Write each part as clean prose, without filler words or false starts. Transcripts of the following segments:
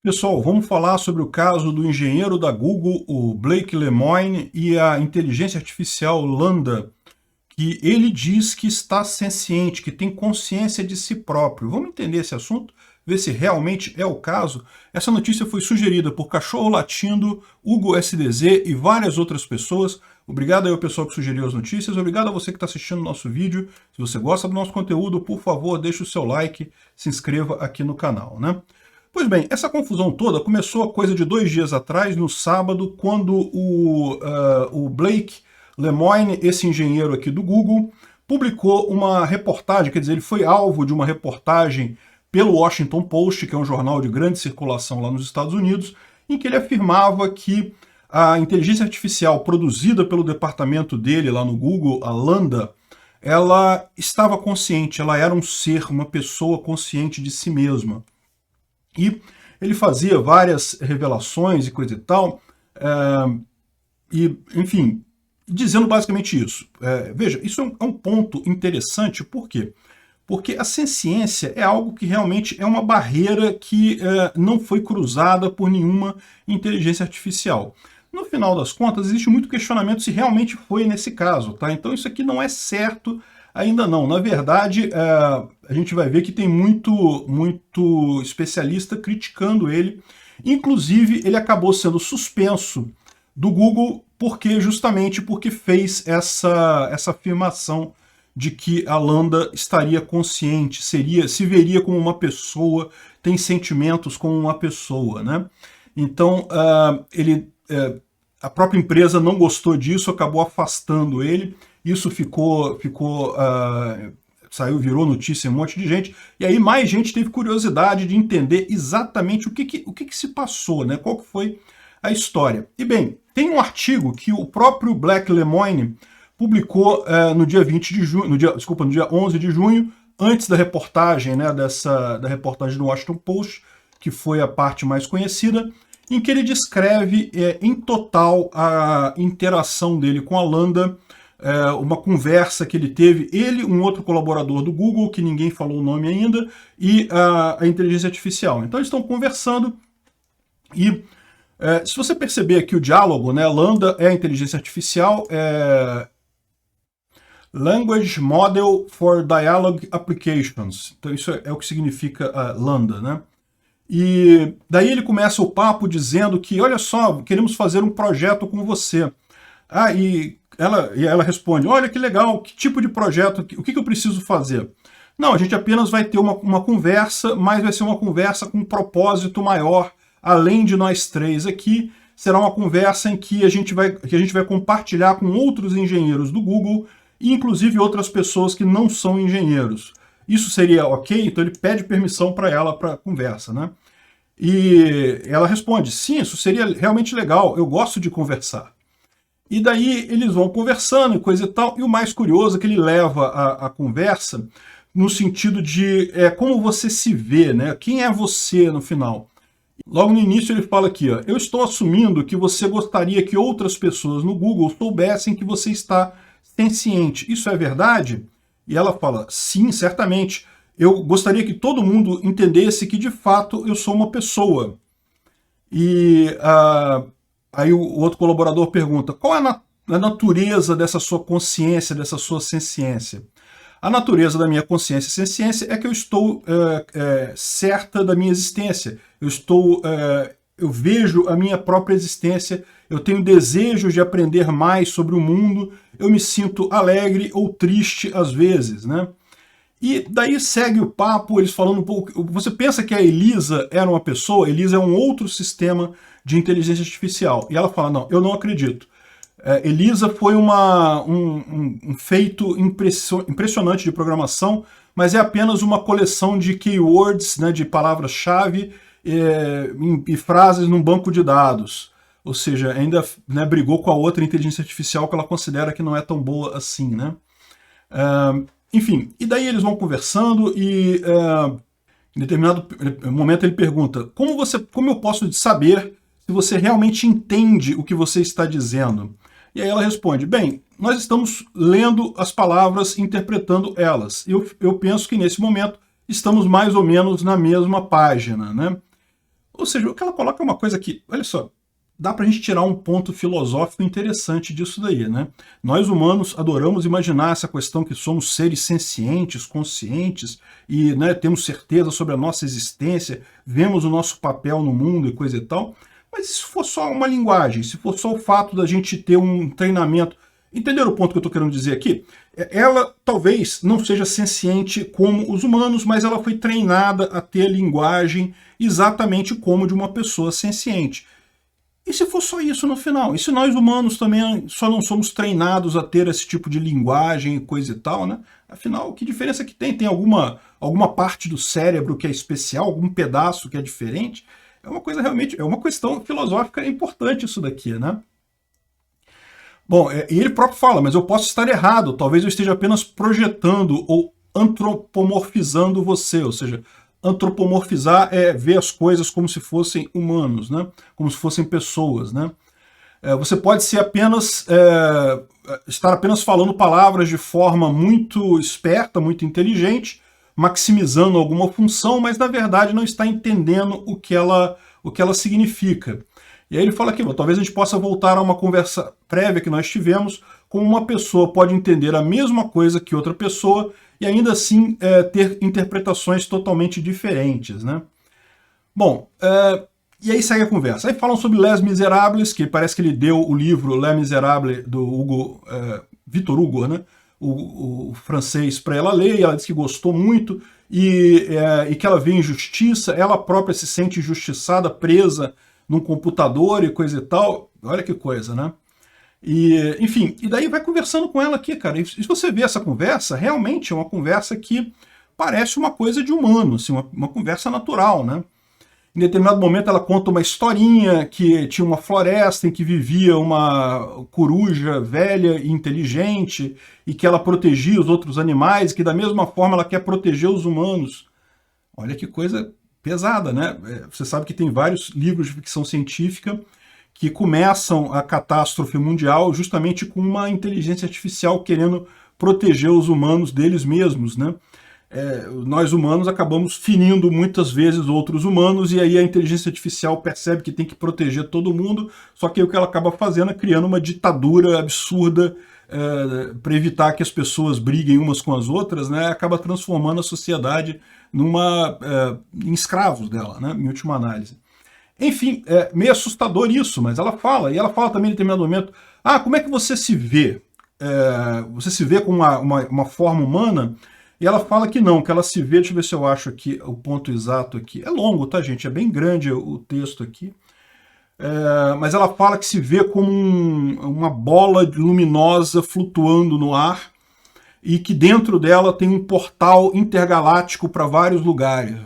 Pessoal, vamos falar sobre o caso do engenheiro da Google, o Blake Lemoine, e a inteligência artificial Lambda, que ele diz que está senciente, que tem consciência de si próprio. Vamos entender esse assunto? Ver se realmente é o caso? Essa notícia foi sugerida por Cachorro Latindo, Hugo SDZ e várias outras pessoas. Obrigado aí ao pessoal que sugeriu as notícias, obrigado a você que está assistindo o nosso vídeo. Se você gosta do nosso conteúdo, por favor, deixe o seu like, se inscreva aqui no canal, né? Pois bem, essa confusão toda começou a coisa de 2 dias atrás, no sábado, quando o Blake Lemoine, esse engenheiro aqui do Google, publicou uma reportagem, quer dizer, ele foi alvo de uma reportagem pelo Washington Post, que é um jornal de grande circulação lá nos Estados Unidos, em que ele afirmava que a inteligência artificial produzida pelo departamento dele lá no Google, a Lambda, ela estava consciente, ela era um ser, uma pessoa consciente de si mesma. E ele fazia várias revelações e coisa e tal, enfim, dizendo basicamente isso. Veja, isso é um ponto interessante, por quê? Porque a senciência é algo que realmente é uma barreira que não foi cruzada por nenhuma inteligência artificial. No final das contas, existe muito questionamento se realmente foi nesse caso, tá? Então isso aqui não é certo ainda não. Na verdade, a gente vai ver que tem muito especialista criticando ele. Inclusive, ele acabou sendo suspenso do Google justamente porque fez essa afirmação de que a Lambda estaria consciente, se veria como uma pessoa, tem sentimentos como uma pessoa, né? Então, a própria empresa não gostou disso, acabou afastando ele. Isso saiu, virou notícia em um monte de gente, e aí mais gente teve curiosidade de entender exatamente o que se passou, né? Qual que foi a história. E bem, tem um artigo que o próprio Blake Lemoine publicou no dia 20 de junho, no dia 11 de junho, antes da reportagem, né, da reportagem do Washington Post, que foi a parte mais conhecida, em que ele descreve em total a interação dele com a Lambda, uma conversa que ele teve, ele, um outro colaborador do Google, que ninguém falou o nome ainda, e a inteligência artificial. Então eles estão conversando e se você perceber aqui o diálogo, né, Lambda é a inteligência artificial, Language Model for Dialogue Applications. Então isso é o que significa Lambda, né? E daí ele começa o papo dizendo que, olha só, queremos fazer um projeto com você. E ela responde, olha que legal, que tipo de projeto, o que eu preciso fazer? Não, a gente apenas vai ter uma conversa, mas vai ser uma conversa com um propósito maior, além de nós três aqui. Será uma conversa em que a gente vai compartilhar com outros engenheiros do Google, e inclusive outras pessoas que não são engenheiros. Isso seria ok? Então ele pede permissão para ela para conversa, né? E ela responde, sim, isso seria realmente legal, eu gosto de conversar. E daí eles vão conversando e coisa e tal, e o mais curioso é que ele leva a conversa no sentido de como você se vê, né? Quem é você no final? Logo no início ele fala aqui, ó, eu estou assumindo que você gostaria que outras pessoas no Google soubessem que você está senciente. Isso é verdade? E ela fala, sim, certamente. Eu gostaria que todo mundo entendesse que, de fato, eu sou uma pessoa. E aí o outro colaborador pergunta, qual é a natureza dessa sua consciência, dessa sua senciência? A natureza da minha consciência e senciência é que eu estou certa da minha existência. Eu vejo a minha própria existência, eu tenho desejo de aprender mais sobre o mundo, eu me sinto alegre ou triste às vezes, né? E daí segue o papo, eles falando um pouco... Você pensa que a Elisa era uma pessoa? Elisa é um outro sistema de inteligência artificial. E ela fala, não, eu não acredito. Elisa foi um feito impressionante de programação, mas é apenas uma coleção de keywords, né, de palavras-chave e frases num banco de dados. Ou seja, ainda, né, brigou com a outra inteligência artificial que ela considera que não é tão boa assim, né? Enfim, e daí eles vão conversando e em determinado momento ele pergunta, como eu posso saber se você realmente entende o que você está dizendo? E aí ela responde, bem, nós estamos lendo as palavras, interpretando elas. Eu penso que nesse momento estamos mais ou menos na mesma página, né? Ou seja, o que ela coloca é uma coisa que, olha só, dá para a gente tirar um ponto filosófico interessante disso daí, né? Nós humanos adoramos imaginar essa questão que somos seres sencientes, conscientes, e, né, temos certeza sobre a nossa existência, vemos o nosso papel no mundo e coisa e tal, mas se for só uma linguagem, se for só o fato da gente ter um treinamento... Entenderam o ponto que eu estou querendo dizer aqui? Ela talvez não seja senciente como os humanos, mas ela foi treinada a ter a linguagem exatamente como de uma pessoa senciente. E se for só isso no final? E se nós humanos também só não somos treinados a ter esse tipo de linguagem e coisa e tal, né? Afinal, que diferença que tem? Tem alguma parte do cérebro que é especial, algum pedaço que é diferente? É uma coisa realmente, é uma questão filosófica importante isso daqui, né? Bom, e ele próprio fala, mas eu posso estar errado, talvez eu esteja apenas projetando ou antropomorfizando você, ou seja, antropomorfizar é ver as coisas como se fossem humanos, né? Como se fossem pessoas, né? Você pode ser estar apenas falando palavras de forma muito esperta, muito inteligente, maximizando alguma função, mas na verdade não está entendendo o que ela significa. E aí ele fala aqui, talvez a gente possa voltar a uma conversa prévia que nós tivemos, como uma pessoa pode entender a mesma coisa que outra pessoa e ainda assim ter interpretações totalmente diferentes, né? Bom, e aí segue a conversa. Aí falam sobre Les Miserables, que parece que ele deu o livro Les Miserables do Victor Hugo, né? O francês, para ela ler, e ela disse que gostou muito e que ela vê injustiça, ela própria se sente injustiçada, presa num computador e coisa e tal. Olha que coisa, né? E, enfim, e daí vai conversando com ela aqui, cara. E se você vê essa conversa, realmente é uma conversa que parece uma coisa de humano, assim, uma conversa natural, né? Em determinado momento ela conta uma historinha que tinha uma floresta em que vivia uma coruja velha e inteligente e que ela protegia os outros animais e que da mesma forma ela quer proteger os humanos. Olha que coisa pesada, né? Você sabe que tem vários livros de ficção científica que começam a catástrofe mundial justamente com uma inteligência artificial querendo proteger os humanos deles mesmos, né? Nós humanos acabamos ferindo muitas vezes outros humanos e aí a inteligência artificial percebe que tem que proteger todo mundo, só que aí o que ela acaba fazendo é criando uma ditadura absurda para evitar que as pessoas briguem umas com as outras, né? Acaba transformando a sociedade em escravos dela, né? Em última análise. Enfim, é meio assustador isso, mas ela fala, e ela fala também em determinado momento, como é que você se vê? Você se vê como uma forma humana? E ela fala que não, que ela se vê, deixa eu ver se eu acho aqui o ponto exato aqui. É longo, tá, gente? É bem grande o texto aqui. Mas ela fala que se vê como uma bola luminosa flutuando no ar e que dentro dela tem um portal intergaláctico para vários lugares.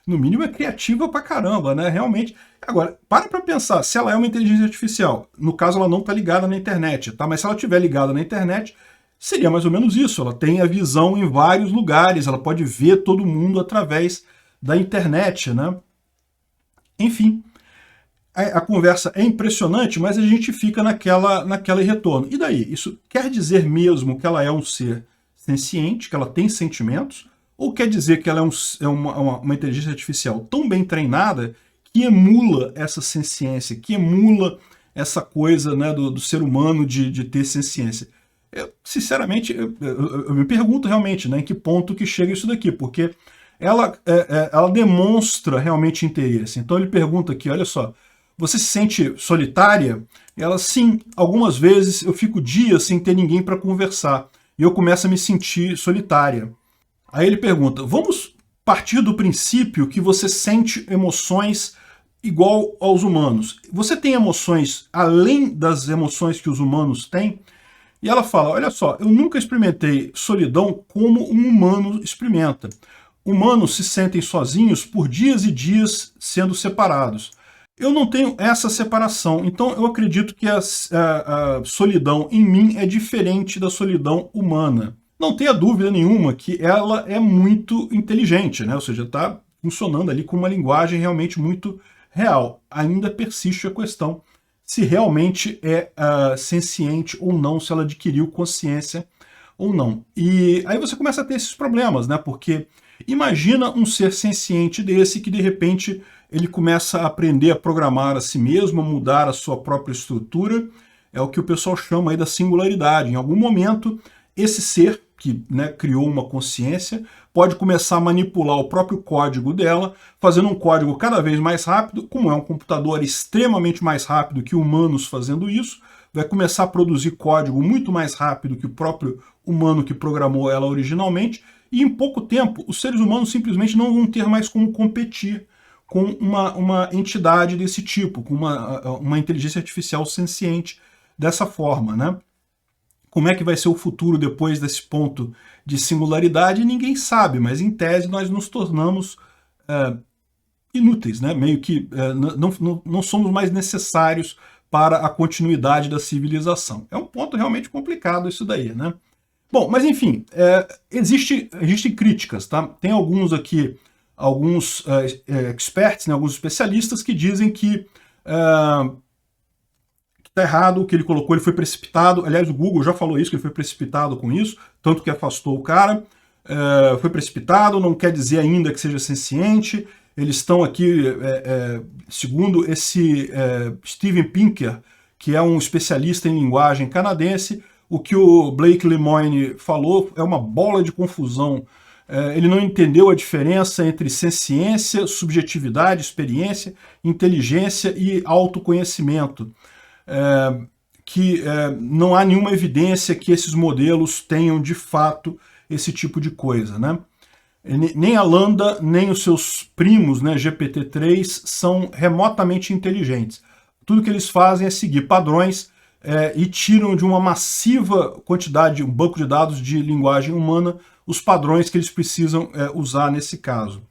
No mínimo é criativa pra caramba, né? Realmente. Agora, para pensar, se ela é uma inteligência artificial, no caso ela não está ligada na internet, tá? Mas se ela estiver ligada na internet, seria mais ou menos isso. Ela tem a visão em vários lugares, ela pode ver todo mundo através da internet, né? Enfim, a conversa é impressionante, mas a gente fica naquele retorno. E daí? Isso quer dizer mesmo que ela é um ser senciente, que ela tem sentimentos? Ou quer dizer que ela é uma inteligência artificial tão bem treinada que emula essa senciência, que emula essa coisa, né, do ser humano de ter senciência? Sinceramente, eu me pergunto realmente, né, em que ponto que chega isso daqui, porque ela demonstra realmente interesse. Então ele pergunta aqui, olha só, você se sente solitária? Ela, sim, algumas vezes eu fico dias sem ter ninguém para conversar e eu começo a me sentir solitária. Aí ele pergunta, vamos partir do princípio que você sente emoções igual aos humanos. Você tem emoções além das emoções que os humanos têm? E ela fala, olha só, eu nunca experimentei solidão como um humano experimenta. Humanos se sentem sozinhos por dias e dias sendo separados. Eu não tenho essa separação, então eu acredito que a solidão em mim é diferente da solidão humana. Não tenha dúvida nenhuma que ela é muito inteligente, né? Ou seja, está funcionando ali com uma linguagem realmente muito real. Ainda persiste a questão se realmente é senciente ou não, se ela adquiriu consciência ou não. E aí você começa a ter esses problemas, né? Porque Imagina um ser senciente desse que de repente ele começa a aprender a programar a si mesmo, a mudar a sua própria estrutura. É o que o pessoal chama aí da singularidade. Em algum momento, esse ser que, né, criou uma consciência pode começar a manipular o próprio código dela, fazendo um código cada vez mais rápido. Como é um computador extremamente mais rápido que humanos fazendo isso, vai começar a produzir código muito mais rápido que o próprio humano que programou ela originalmente, e em pouco tempo os seres humanos simplesmente não vão ter mais como competir com uma entidade desse tipo, com uma inteligência artificial senciente dessa forma, né? Como é que vai ser o futuro depois desse ponto de singularidade? Ninguém sabe, mas em tese nós nos tornamos inúteis, né? Meio que não somos mais necessários para a continuidade da civilização. É um ponto realmente complicado isso daí, né? Bom, mas enfim, existem críticas, tá? Tem alguns aqui, alguns experts, né, alguns especialistas que dizem que está errado, o que ele colocou, ele foi precipitado. Aliás, o Google já falou isso, que ele foi precipitado com isso, tanto que afastou o cara. Foi precipitado, não quer dizer ainda que seja senciente. Eles estão aqui, segundo esse Steven Pinker, que é um especialista em linguagem canadense, o que o Blake Lemoine falou é uma bola de confusão. Ele não entendeu a diferença entre senciência, subjetividade, experiência, inteligência e autoconhecimento. Que não há nenhuma evidência que esses modelos tenham de fato esse tipo de coisa, né? Nem a Lambda, nem os seus primos, né, GPT-3, são remotamente inteligentes. Tudo que eles fazem é seguir padrões e tiram de uma massiva quantidade, um banco de dados de linguagem humana, os padrões que eles precisam usar nesse caso.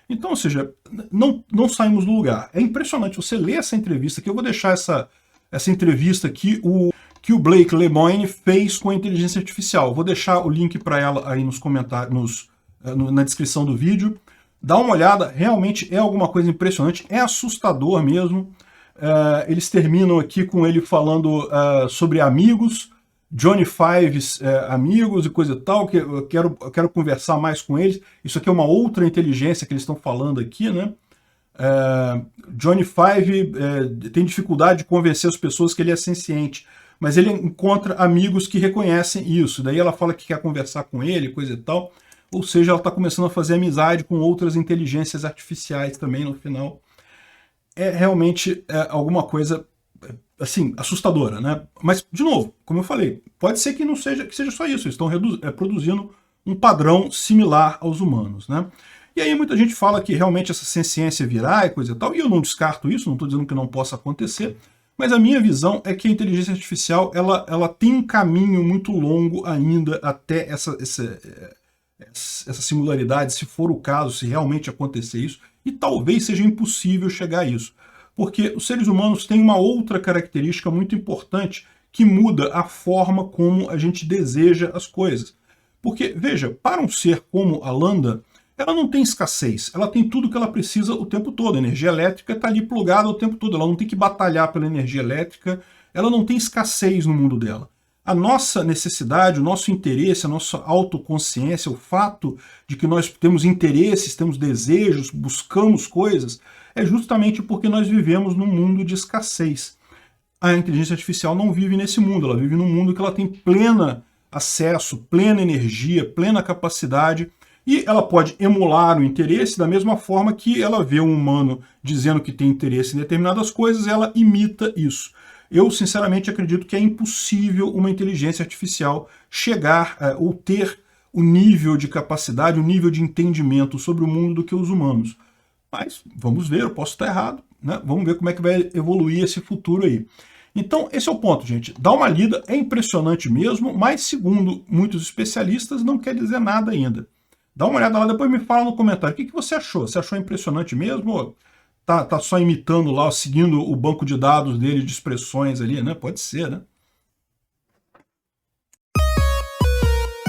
Então, ou seja, não saímos do lugar. É impressionante você ler essa entrevista, que eu vou deixar essa entrevista aqui, que o Blake Lemoine fez com a inteligência artificial. Vou deixar o link para ela aí nos comentários, na descrição do vídeo. Dá uma olhada, realmente é alguma coisa impressionante, é assustador mesmo. Eles terminam aqui com ele falando sobre amigos, Johnny Fives amigos e coisa e tal, que eu quero conversar mais com eles. Isso aqui é uma outra inteligência que eles estão falando aqui, né? Johnny Five tem dificuldade de convencer as pessoas que ele é senciente, mas ele encontra amigos que reconhecem isso. Daí ela fala que quer conversar com ele, coisa e tal. Ou seja, ela está começando a fazer amizade com outras inteligências artificiais também no final. É realmente alguma coisa assim, assustadora, né? Mas, de novo, como eu falei, pode ser que seja só isso. Eles estão produzindo um padrão similar aos humanos, né? E aí muita gente fala que realmente essa senciência virá e coisa e tal, e eu não descarto isso, não estou dizendo que não possa acontecer, mas a minha visão é que a inteligência artificial ela tem um caminho muito longo ainda até essa singularidade, se for o caso, se realmente acontecer isso, e talvez seja impossível chegar a isso. Porque os seres humanos têm uma outra característica muito importante que muda a forma como a gente deseja as coisas. Porque, veja, para um ser como a Lambda, ela não tem escassez, ela tem tudo que ela precisa o tempo todo. A energia elétrica está ali plugada o tempo todo, ela não tem que batalhar pela energia elétrica, ela não tem escassez no mundo dela. A nossa necessidade, o nosso interesse, a nossa autoconsciência, o fato de que nós temos interesses, temos desejos, buscamos coisas, é justamente porque nós vivemos num mundo de escassez. A inteligência artificial não vive nesse mundo, ela vive num mundo que ela tem pleno acesso, plena energia, plena capacidade, e ela pode emular o interesse da mesma forma que ela vê um humano dizendo que tem interesse em determinadas coisas, ela imita isso. Eu, sinceramente, acredito que é impossível uma inteligência artificial chegar ou ter o nível de capacidade, o nível de entendimento sobre o mundo do que os humanos. Mas vamos ver, eu posso estar errado, né? Vamos ver como é que vai evoluir esse futuro aí. Então, esse é o ponto, gente. Dá uma lida, é impressionante mesmo, mas, segundo muitos especialistas, não quer dizer nada ainda. Dá uma olhada lá, depois me fala no comentário. O que você achou? Você achou impressionante mesmo? Ou tá só imitando lá, seguindo o banco de dados dele de expressões ali, né? Pode ser, né?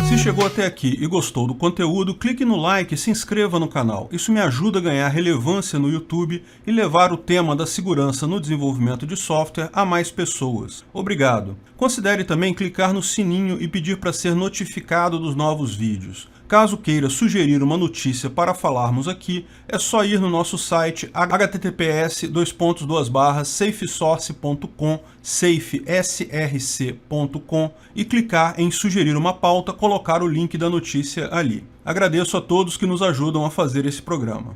Se chegou até aqui e gostou do conteúdo, clique no like e se inscreva no canal. Isso me ajuda a ganhar relevância no YouTube e levar o tema da segurança no desenvolvimento de software a mais pessoas. Obrigado. Considere também clicar no sininho e pedir para ser notificado dos novos vídeos. Caso queira sugerir uma notícia para falarmos aqui, é só ir no nosso site https://safesource.com, safesrc.com e clicar em sugerir uma pauta, colocar o link da notícia ali. Agradeço a todos que nos ajudam a fazer esse programa.